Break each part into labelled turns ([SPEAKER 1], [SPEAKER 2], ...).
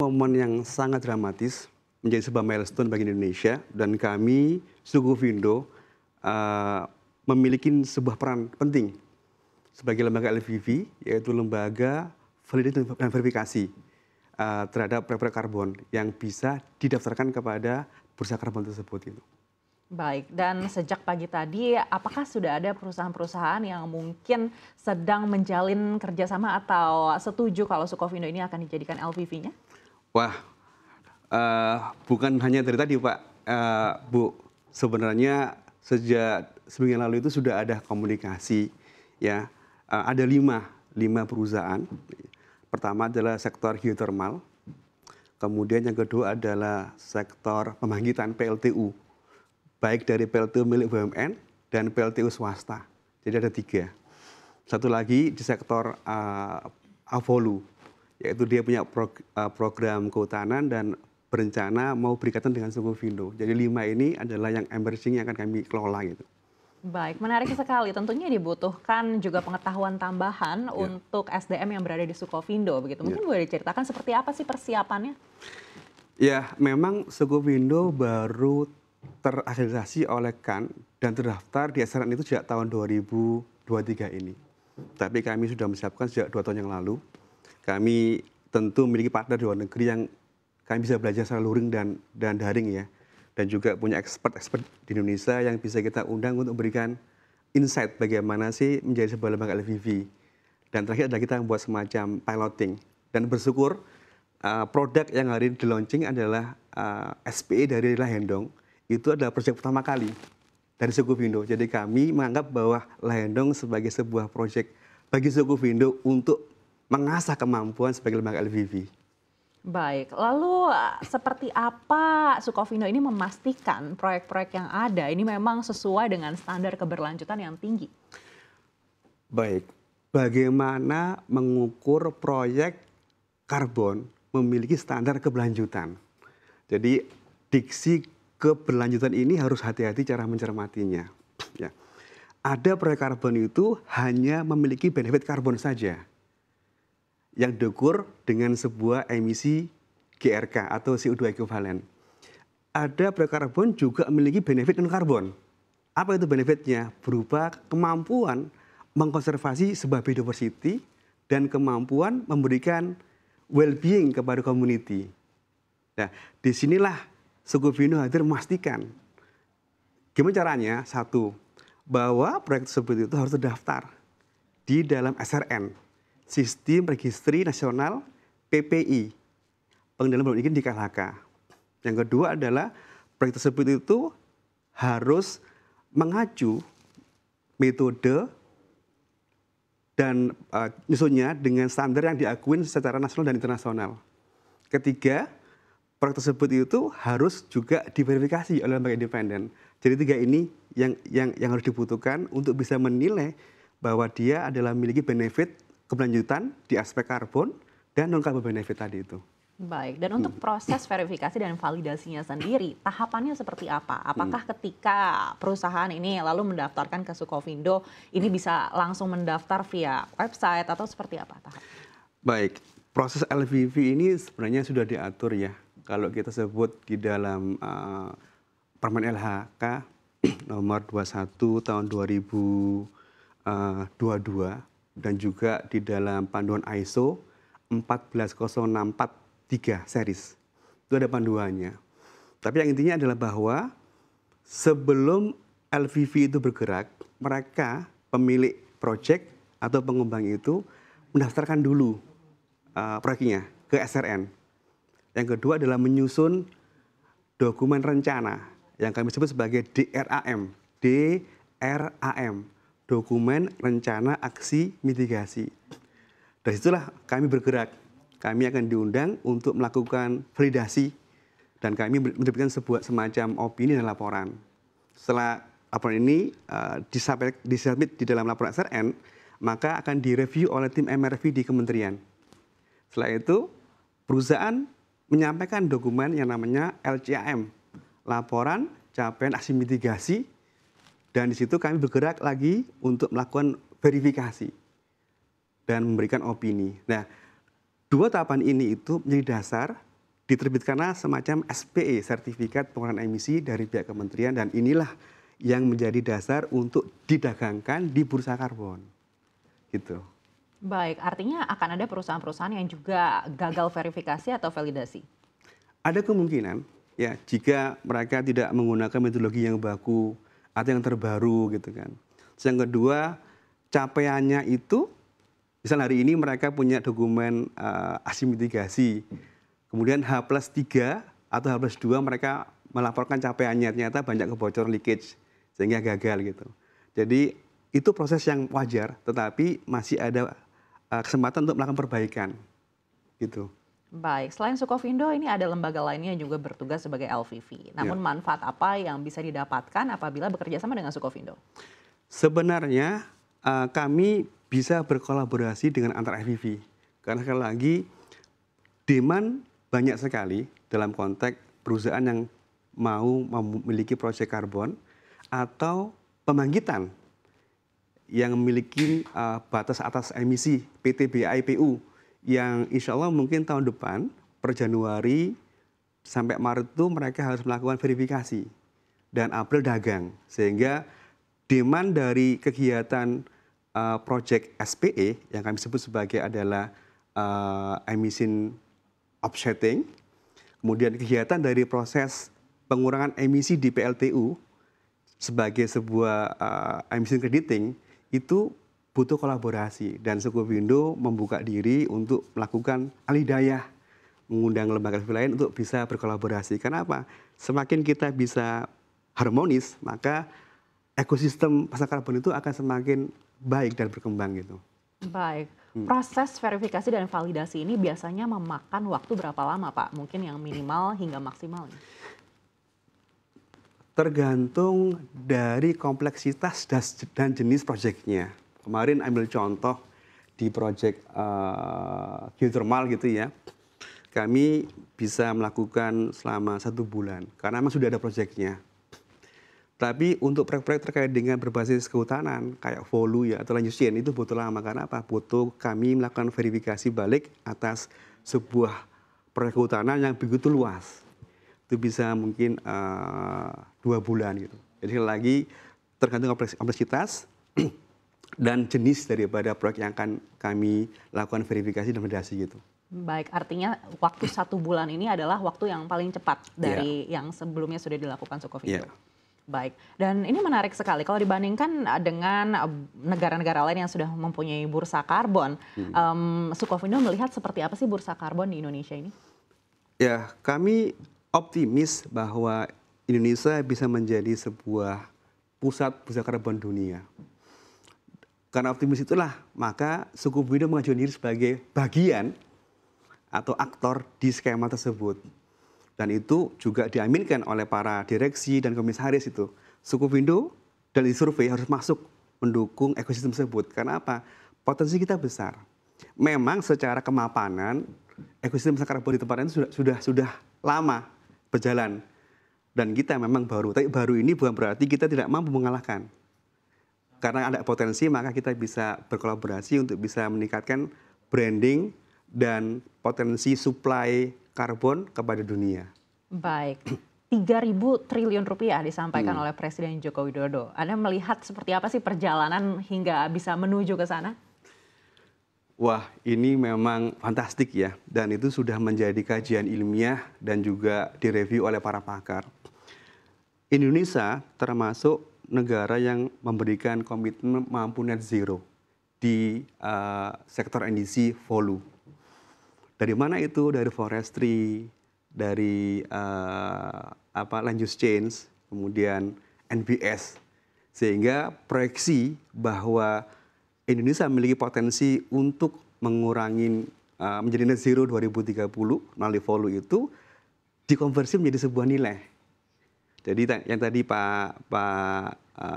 [SPEAKER 1] momen yang sangat dramatis, menjadi sebuah milestone bagi Indonesia, dan kami, Sukovindo, memiliki sebuah peran penting sebagai lembaga LVV, yaitu lembaga validasi dan verifikasi terhadap proyek-proyek karbon yang bisa didaftarkan kepada bursa karbon tersebut itu.
[SPEAKER 2] Baik, dan sejak pagi tadi, apakah sudah ada perusahaan-perusahaan yang mungkin sedang menjalin kerjasama atau setuju kalau Sukovindo ini akan dijadikan LVV-nya?
[SPEAKER 1] Wah, bukan hanya dari tadi Pak, Bu. Sebenarnya sejak seminggu yang lalu itu sudah ada komunikasi, ya. Ada lima perusahaan. Pertama adalah sektor geothermal, kemudian yang kedua adalah sektor pembangkitan PLTU, baik dari PLTU milik BUMN dan PLTU swasta. Jadi ada 3. Satu lagi di sektor Avolu, yaitu dia punya program kehutanan dan berencana mau berikatan dengan Sukovindo. Jadi 5 ini adalah yang emerging yang akan kami kelola gitu.
[SPEAKER 2] Baik, menarik sekali. Tentunya dibutuhkan juga pengetahuan tambahan untuk SDM yang berada di Sukovindo, begitu. Mungkin boleh diceritakan seperti apa sih persiapannya?
[SPEAKER 1] Ya, memang Sukovindo baru terakreditasi oleh KAN dan terdaftar di SRN itu sejak tahun 2023 ini. Tapi kami sudah menyiapkan sejak 2 tahun yang lalu. Kami tentu memiliki partner di luar negeri yang kami bisa belajar secara luring dan daring ya. Dan juga punya expert di Indonesia yang bisa kita undang untuk memberikan insight bagaimana sih menjadi sebuah lembaga LVV. Dan terakhir adalah kita membuat semacam piloting. Dan bersyukur produk yang hari ini di launching adalah SPE dari Lahendong. Itu adalah proyek pertama kali dari Sukovindo. Jadi kami menganggap bahwa Lahendong sebagai sebuah proyek bagi Sukovindo untuk mengasah kemampuan sebagai lembaga LVV.
[SPEAKER 2] Baik, lalu seperti apa Sukovindo ini memastikan proyek-proyek yang ada ini memang sesuai dengan standar keberlanjutan yang tinggi?
[SPEAKER 1] Baik, bagaimana mengukur proyek karbon memiliki standar keberlanjutan? Jadi diksi keberlanjutan ini harus hati-hati cara mencermatinya. Ya. Ada proyek karbon itu hanya memiliki benefit karbon saja, yang diukur dengan sebuah emisi GRK atau CO2 ekivalen. Ada proyek karbon juga memiliki benefit non-karbon. Apa itu benefitnya? Berupa kemampuan mengkonservasi sebuah biodiversity dan kemampuan memberikan well-being kepada community. Nah, disinilah Sukovindo hadir memastikan. Gimana caranya? Satu, bahwa proyek tersebut itu harus terdaftar di dalam SRN. Sistem Registri Nasional PPI, pengendalian perubahan iklim di KLHK. Yang kedua adalah proyek tersebut itu harus mengacu metode dan nyusunnya dengan standar yang diakui secara nasional dan internasional. Ketiga, proyek tersebut itu harus juga diverifikasi oleh lembaga independen. Jadi 3 ini yang harus dibutuhkan untuk bisa menilai bahwa dia adalah memiliki benefit keberlanjutan di aspek karbon dan non-karbon benefit tadi itu.
[SPEAKER 2] Baik, dan untuk proses verifikasi dan validasinya sendiri, tahapannya seperti apa? Apakah ketika perusahaan ini lalu mendaftarkan ke Sukovindo, ini bisa langsung mendaftar via website atau seperti apa tahap?
[SPEAKER 1] Baik, proses LVV ini sebenarnya sudah diatur ya. Kalau kita sebut di dalam Permen LHK nomor 21 tahun 2022, dan juga di dalam panduan ISO 14063 series. Itu ada panduannya. Tapi yang intinya adalah bahwa sebelum LVV itu bergerak, mereka pemilik proyek atau pengembang itu mendaftarkan dulu proyeknya ke SRN. Yang kedua adalah menyusun dokumen rencana yang kami sebut sebagai DRAM. Dokumen Rencana Aksi Mitigasi. Dari situlah kami bergerak. Kami akan diundang untuk melakukan validasi dan kami menerbitkan sebuah semacam opini dan laporan. Setelah laporan ini disubmit di dalam laporan SRN, maka akan direview oleh tim MRV di kementerian. Setelah itu, perusahaan menyampaikan dokumen yang namanya LCAM, Laporan Capaian Aksi Mitigasi. Dan di situ kami bergerak lagi untuk melakukan verifikasi dan memberikan opini. Nah, 2 tahapan ini itu menjadi dasar diterbitkanlah semacam SPE, sertifikat pengurangan emisi dari pihak kementerian, dan inilah yang menjadi dasar untuk didagangkan di bursa karbon. Gitu.
[SPEAKER 2] Baik, artinya akan ada perusahaan-perusahaan yang juga gagal verifikasi atau validasi?
[SPEAKER 1] Ada kemungkinan ya jika mereka tidak menggunakan metodologi yang baku atau yang terbaru gitu kan. Terus yang kedua, capaiannya itu misal hari ini mereka punya dokumen hasil mitigasi. Kemudian H+3 atau H+2 mereka melaporkan capaiannya, ternyata banyak kebocoran leakage sehingga gagal gitu. Jadi itu proses yang wajar, tetapi masih ada kesempatan untuk melakukan perbaikan gitu.
[SPEAKER 2] Baik, selain Sukovindo ini ada lembaga lainnya yang juga bertugas sebagai LVV. Namun manfaat apa yang bisa didapatkan apabila bekerja sama dengan Sukovindo?
[SPEAKER 1] Sebenarnya kami bisa berkolaborasi dengan antar FVV. Karena sekali lagi demand banyak sekali dalam konteks perusahaan yang mau memiliki proyek karbon atau pembangkitan yang memiliki batas atas emisi PTBA/IPU yang insya Allah mungkin tahun depan per Januari sampai Maret itu mereka harus melakukan verifikasi dan April dagang, sehingga demand dari kegiatan proyek SPE yang kami sebut sebagai adalah emission offsetting, kemudian kegiatan dari proses pengurangan emisi di PLTU sebagai sebuah emission crediting itu butuh kolaborasi, dan Sukovindo membuka diri untuk melakukan alidayah, mengundang lembaga lain untuk bisa berkolaborasi. Kenapa? Semakin kita bisa harmonis, maka ekosistem pasar karbon itu akan semakin baik dan berkembang gitu.
[SPEAKER 2] Baik, proses verifikasi dan validasi ini biasanya memakan waktu berapa lama, Pak? Mungkin yang minimal hingga maksimal.
[SPEAKER 1] Tergantung dari kompleksitas dan jenis proyeknya. Kemarin ambil contoh di proyek geothermal gitu ya. Kami bisa melakukan selama 1 bulan karena memang sudah ada proyeknya. Tapi untuk proyek-proyek terkait dengan berbasis kehutanan kayak Volu ya atau lanjutin itu butuh lama. Karena apa? Butuh kami melakukan verifikasi balik atas sebuah proyek kehutanan yang begitu luas. Itu bisa mungkin 2 bulan gitu. Jadi sekali lagi tergantung kompleksitas dan jenis daripada proyek yang akan kami lakukan verifikasi dan validasi gitu.
[SPEAKER 2] Baik, artinya waktu 1 bulan ini adalah waktu yang paling cepat dari yang sebelumnya sudah dilakukan Sukovindo. Baik, dan ini menarik sekali kalau dibandingkan dengan negara-negara lain yang sudah mempunyai bursa karbon. Sukovindo melihat seperti apa sih bursa karbon di Indonesia ini?
[SPEAKER 1] Ya, kami optimis bahwa Indonesia bisa menjadi sebuah pusat bursa karbon dunia. Karena optimis itulah, maka Sukovindo mengajukan diri sebagai bagian atau aktor di skema tersebut. Dan itu juga diaminkan oleh para direksi dan komisaris itu. Sukovindo dan disurvei harus masuk mendukung ekosistem tersebut. Karena apa? Potensi kita besar. Memang secara kemapanan, ekosistem karbon di tempat itu sudah lama berjalan. Dan kita memang baru. Tapi baru ini bukan berarti kita tidak mampu mengalahkan. Karena ada potensi, maka kita bisa berkolaborasi untuk bisa meningkatkan branding dan potensi supply karbon kepada dunia.
[SPEAKER 2] Baik, 3.000 triliun rupiah disampaikan oleh Presiden Joko Widodo. Anda melihat seperti apa sih perjalanan hingga bisa menuju ke sana?
[SPEAKER 1] Wah, ini memang fantastik ya. Dan itu sudah menjadi kajian ilmiah dan juga direview oleh para pakar. Indonesia termasuk negara yang memberikan komitmen mampu net zero di sektor emisi Volu. Dari mana itu? Dari forestry, dari land use change, kemudian NBS. Sehingga proyeksi bahwa Indonesia memiliki potensi untuk mengurangi menjadi net zero 2030 melalui Volu itu dikonversi menjadi sebuah nilai. Jadi yang tadi Pak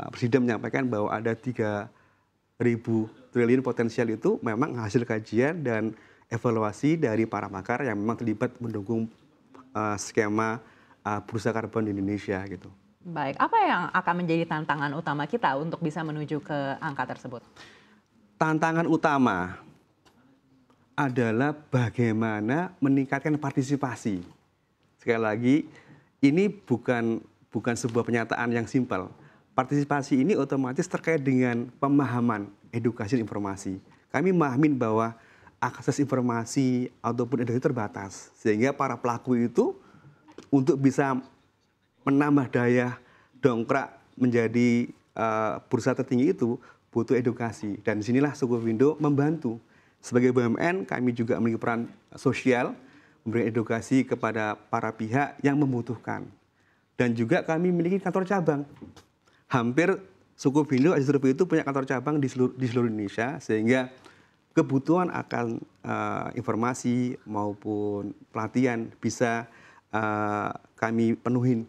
[SPEAKER 1] Presiden menyampaikan bahwa ada 3.000 triliun potensial itu memang hasil kajian dan evaluasi dari para pakar yang memang terlibat mendukung skema bursa karbon di Indonesia gitu.
[SPEAKER 2] Baik, apa yang akan menjadi tantangan utama kita untuk bisa menuju ke angka tersebut?
[SPEAKER 1] Tantangan utama adalah bagaimana meningkatkan partisipasi. Sekali lagi, ini bukan sebuah pernyataan yang simpel. Partisipasi ini otomatis terkait dengan pemahaman, edukasi, dan informasi. Kami memahamin bahwa akses informasi ataupun edukasi terbatas, sehingga para pelaku itu untuk bisa menambah daya dongkrak menjadi bursa tertinggi itu butuh edukasi. Dan disinilah Sukovindo membantu. Sebagai BUMN, kami juga memiliki peran sosial, memberi edukasi kepada para pihak yang membutuhkan. Dan juga kami memiliki kantor cabang. Hampir Sukovindo Aji Surobi itu punya kantor cabang di seluruh Indonesia, sehingga kebutuhan akan informasi maupun pelatihan bisa kami penuhin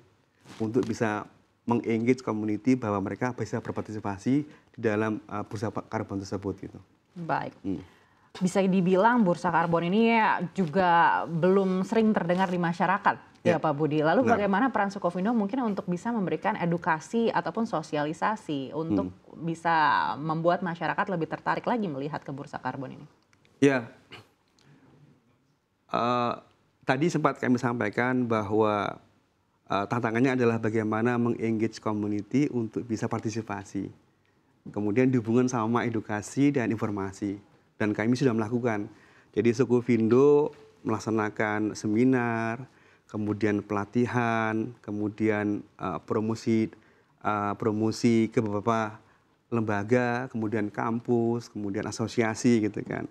[SPEAKER 1] untuk bisa meng-engage community bahwa mereka bisa berpartisipasi di dalam bursa karbon tersebut gitu.
[SPEAKER 2] Baik. Bisa dibilang bursa karbon ini juga belum sering terdengar di masyarakat, ya Pak Budi. Lalu bagaimana peran Sukovindo mungkin untuk bisa memberikan edukasi ataupun sosialisasi untuk bisa membuat masyarakat lebih tertarik lagi melihat ke bursa karbon ini?
[SPEAKER 1] Ya, tadi sempat kami sampaikan bahwa tantangannya adalah bagaimana meng-engage community untuk bisa partisipasi. Kemudian dihubungkan sama edukasi dan informasi. Dan kami sudah melakukan. Jadi Sukovindo melaksanakan seminar, kemudian pelatihan, kemudian promosi ke beberapa lembaga, kemudian kampus, kemudian asosiasi gitu kan.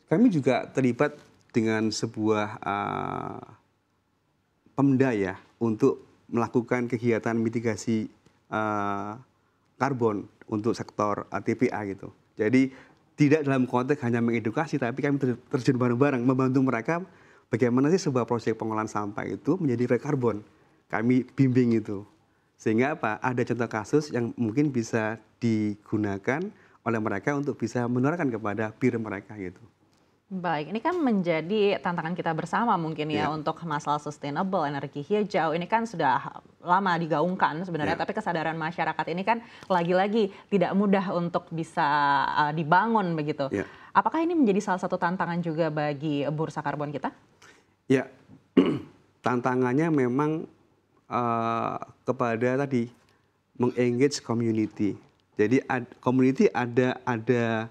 [SPEAKER 1] Kami juga terlibat dengan sebuah Pemda ya untuk melakukan kegiatan mitigasi karbon untuk sektor TPA gitu. Jadi tidak dalam konteks hanya mengedukasi, tapi kami terjun bareng-bareng membantu mereka bagaimana sih sebuah proyek pengolahan sampah itu menjadi red carbon. Kami bimbing itu. Sehingga apa? Ada contoh kasus yang mungkin bisa digunakan oleh mereka untuk bisa menularkan kepada peer mereka gitu.
[SPEAKER 2] Baik, ini kan menjadi tantangan kita bersama mungkin ya untuk masalah sustainable, energi hijau. Ini kan sudah lama digaungkan sebenarnya, tapi kesadaran masyarakat ini kan lagi-lagi tidak mudah untuk bisa dibangun begitu. Apakah ini menjadi salah satu tantangan juga bagi bursa karbon kita?
[SPEAKER 1] Ya, tantangannya memang kepada tadi meng-engage community. Jadi community ada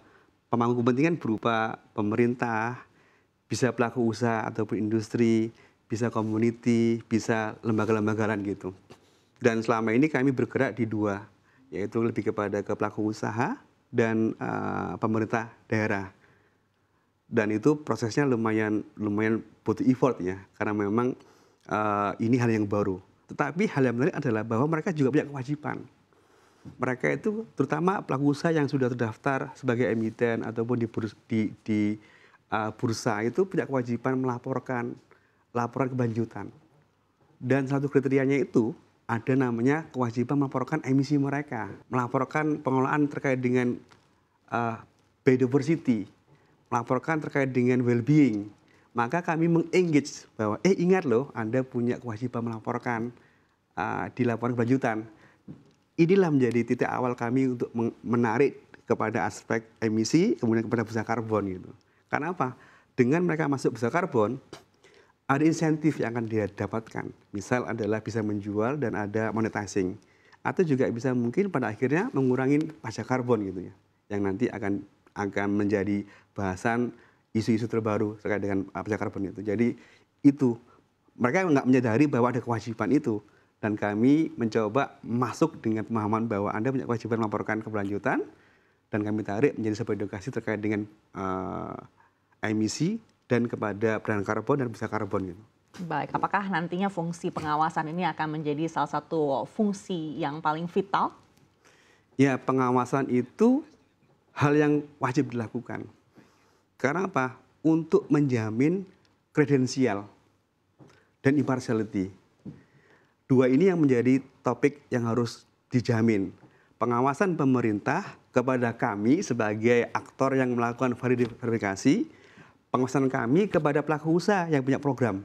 [SPEAKER 1] pemangku kepentingan berupa pemerintah, bisa pelaku usaha ataupun industri, bisa community, bisa lembaga-lembaga lain gitu. Dan selama ini kami bergerak di dua, yaitu lebih kepada ke pelaku usaha dan pemerintah daerah. Dan itu prosesnya lumayan butuh effort ya, karena memang ini hal yang baru. Tetapi hal yang menarik adalah bahwa mereka juga punya kewajiban. Mereka itu terutama pelaku usaha yang sudah terdaftar sebagai emiten ataupun di bursa itu punya kewajiban melaporkan laporan keberlanjutan. Dan satu kriterianya itu ada namanya kewajiban melaporkan emisi mereka, melaporkan pengelolaan terkait dengan biodiversity, melaporkan terkait dengan well-being. Maka kami meng-engage bahwa ingat loh Anda punya kewajiban melaporkan di laporan keberlanjutan. Inilah menjadi titik awal kami untuk menarik kepada aspek emisi, kemudian kepada bursa karbon gitu. Karena apa? Dengan mereka masuk bursa karbon, ada insentif yang akan dia dapatkan. Misal adalah bisa menjual dan ada monetizing. Atau juga bisa mungkin pada akhirnya mengurangi pajak karbon gitu ya. Yang nanti akan menjadi bahasan isu-isu terbaru terkait dengan pajak karbon itu. Jadi itu, mereka nggak menyadari bahwa ada kewajiban itu. Dan kami mencoba masuk dengan pemahaman bahwa Anda punya kewajiban melaporkan keberlanjutan, dan kami tarik menjadi sebuah edukasi terkait dengan emisi dan kepada peran karbon dan bursa karbon gitu.
[SPEAKER 2] Baik, apakah nantinya fungsi pengawasan ini akan menjadi salah satu fungsi yang paling vital?
[SPEAKER 1] Ya, pengawasan itu hal yang wajib dilakukan. Karena apa? Untuk menjamin kredensial dan impartiality. Dua ini yang menjadi topik yang harus dijamin. Pengawasan pemerintah kepada kami sebagai aktor yang melakukan verifikasi, pengawasan kami kepada pelaku usaha yang punya program.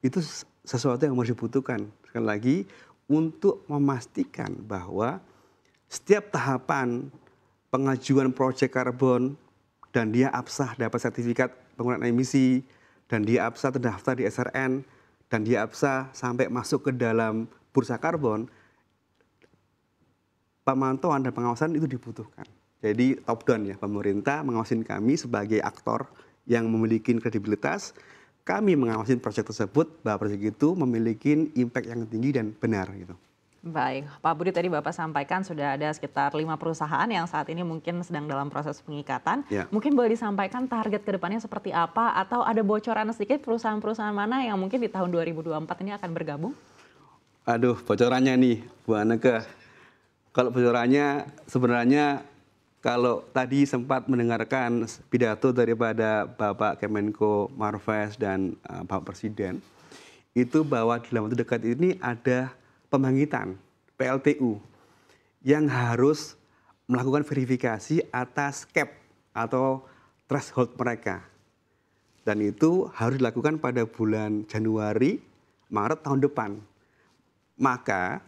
[SPEAKER 1] Itu sesuatu yang harus dibutuhkan. Sekali lagi, untuk memastikan bahwa setiap tahapan pengajuan proyek karbon dan dia absah dapat sertifikat pengurangan emisi, dan dia APSA terdaftar di SRN, dan dia APSA sampai masuk ke dalam bursa karbon, pemantauan dan pengawasan itu dibutuhkan. Jadi top down ya, pemerintah mengawasin kami sebagai aktor yang memiliki kredibilitas, kami mengawasin proyek tersebut bahwa proyek itu memiliki impact yang tinggi dan benar gitu.
[SPEAKER 2] Baik, Pak Budi tadi Bapak sampaikan sudah ada sekitar 5 perusahaan yang saat ini mungkin sedang dalam proses pengikatan.
[SPEAKER 1] Ya.
[SPEAKER 2] Mungkin boleh disampaikan target ke depannya seperti apa atau ada bocoran sedikit perusahaan-perusahaan mana yang mungkin di tahun 2024 ini akan bergabung?
[SPEAKER 1] Aduh, bocorannya nih, Bu Aneka. Kalau bocorannya sebenarnya kalau tadi sempat mendengarkan pidato daripada Bapak Kemenko Marves dan Bapak Presiden, itu bahwa dalam waktu dekat ini ada pembangkitan PLTU yang harus melakukan verifikasi atas cap atau threshold mereka. Dan itu harus dilakukan pada bulan Januari, Maret tahun depan. Maka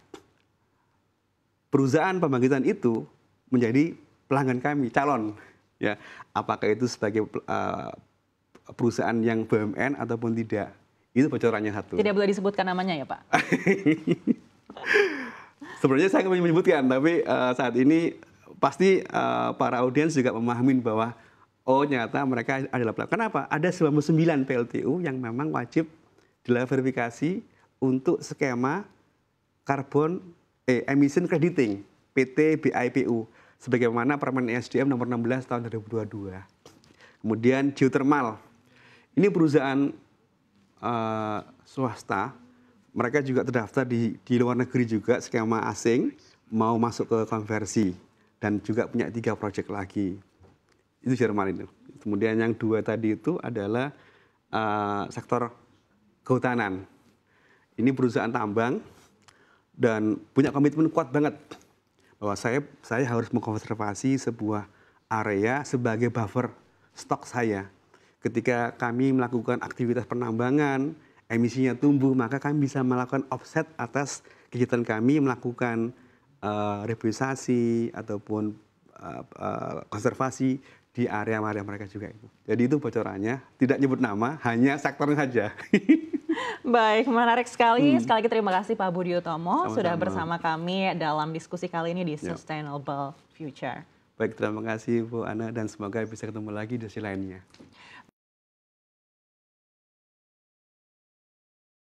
[SPEAKER 1] perusahaan pembangkitan itu menjadi pelanggan kami, calon. Ya, apakah itu sebagai perusahaan yang BUMN ataupun tidak. Itu bocorannya satu.
[SPEAKER 2] Tidak boleh disebutkan namanya ya Pak?
[SPEAKER 1] Sebenarnya saya ingin menyebutkan, tapi saat ini pasti para audiens juga memahami bahwa oh ternyata mereka adalah pelaku. Kenapa? Ada 99 PLTU yang memang wajib dilakukan verifikasi untuk skema emission crediting PT BIPU sebagaimana Permen ESDM nomor 16 tahun 2022. Kemudian geothermal. Ini perusahaan swasta, mereka juga terdaftar di luar negeri juga, skema asing, mau masuk ke konversi, dan juga punya 3 proyek lagi. Itu Jerman itu. Kemudian yang 2 tadi itu adalah sektor kehutanan. Ini perusahaan tambang, dan punya komitmen kuat banget, bahwa saya harus mengkonservasi sebuah area sebagai buffer stok saya. Ketika kami melakukan aktivitas penambangan, emisinya tumbuh, maka kami bisa melakukan offset atas kegiatan kami melakukan reboisasi ataupun konservasi di area-area mereka juga itu. Jadi itu bocorannya, tidak nyebut nama, hanya sektornya saja.
[SPEAKER 2] Baik, menarik sekali. Sekali lagi terima kasih Pak Budi Utomo sudah bersama kami dalam diskusi kali ini di Sustainable Future.
[SPEAKER 1] Baik, terima kasih Bu Ana dan semoga bisa ketemu lagi di sesi lainnya.